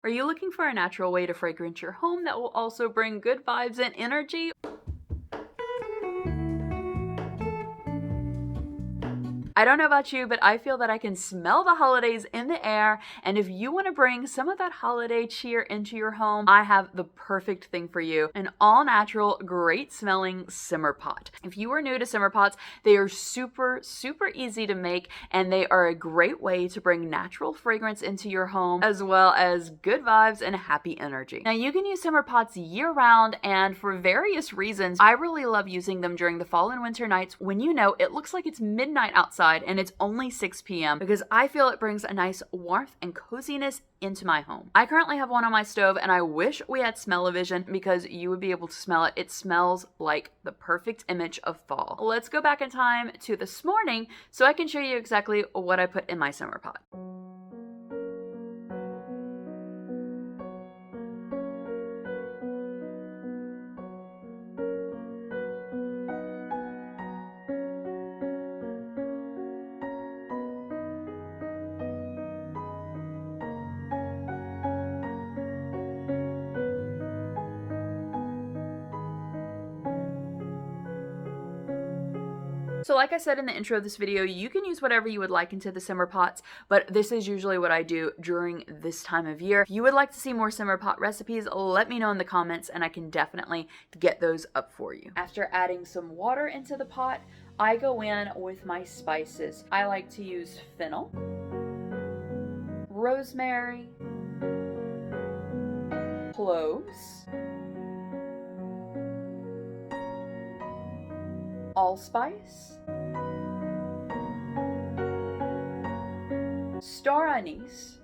Are you looking for a natural way to fragrance your home that will also bring good vibes and energy? I don't know about you, but I feel that I can smell the holidays in the air, and if you want to bring some of that holiday cheer into your home, I have the perfect thing for you, an all-natural, great-smelling simmer pot. If you are new to simmer pots, they are super easy to make, and they are a great way to bring natural fragrance into your home, as well as good vibes and happy energy. Now, you can use simmer pots year-round, and for various reasons, I really love using them during the fall and winter nights when it looks like it's midnight outside and it's only 6 p.m. because I feel it brings a nice warmth and coziness into my home. I currently have one on my stove, and I wish we had smell-o-vision because you would be able to smell it. It smells like the perfect image of fall. Let's go back in time to this morning so I can show you exactly what I put in my simmer pot. So like I said in the intro of this video, you can use whatever you would like into the simmer pots, but this is usually what I do during this time of year. If you would like to see more simmer pot recipes, let me know in the comments and I can definitely get those up for you. After adding some water into the pot, I go in with my spices. I like to use fennel, rosemary, cloves, allspice, star anise,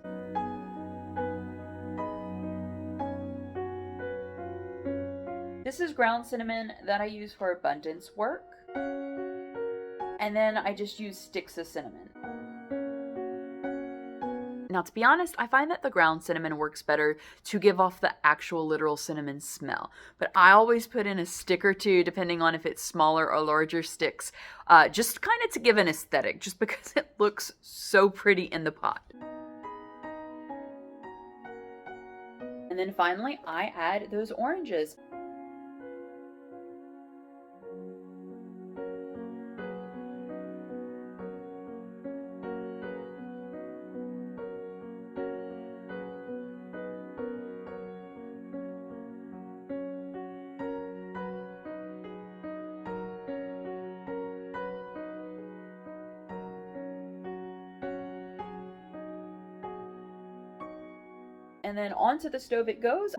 this is ground cinnamon that I use for abundance work, and then I just use sticks of cinnamon. Now, to be honest, I find that the ground cinnamon works better to give off the actual literal cinnamon smell. But I always put in a stick or two, depending on if it's smaller or larger sticks, just kind of to give an aesthetic, just because it looks so pretty in the pot. And then finally, I add those oranges. And then onto the stove it goes.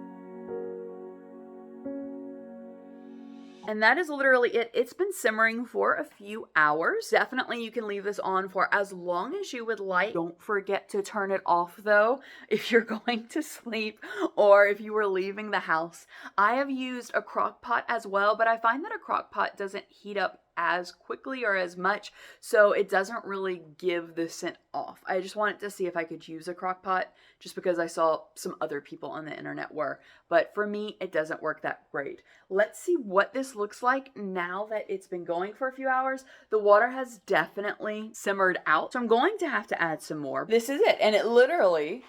And that is literally it. It's been simmering for a few hours. Definitely you can leave this on for as long as you would like. Don't forget to turn it off though if you're going to sleep or if you were leaving the house. I have used a crock pot as well, but I find that a crock pot doesn't heat up as quickly or as much, so it doesn't really give the scent off. I just wanted to see if I could use a crock pot just because I saw some other people on the internet were, but for me it doesn't work that great. Let's see what this looks like now that it's been going for a few hours. The water has definitely simmered out, so I'm going to have to add some more. This is it, and it literally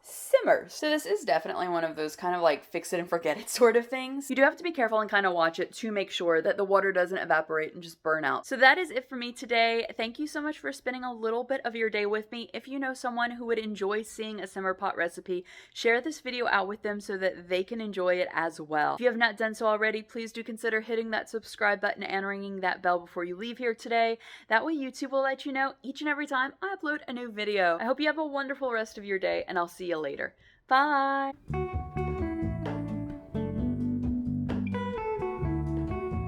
simmers. So this is definitely one of those kind of like fix it and forget it sort of things. You do have to be careful and kind of watch it to make sure that the water doesn't evaporate and just burn out. So that is it for me today. Thank you so much for spending a little bit of your day with me. If you know someone who would enjoy seeing a simmer pot recipe, share this video out with them so that they can enjoy it as well. If you have not done so already, please do consider hitting that subscribe button and ringing that bell before you leave here today. That way YouTube will let you know each and every time I upload a new video. I hope you have a wonderful rest of your day, and I'll see you later. Bye!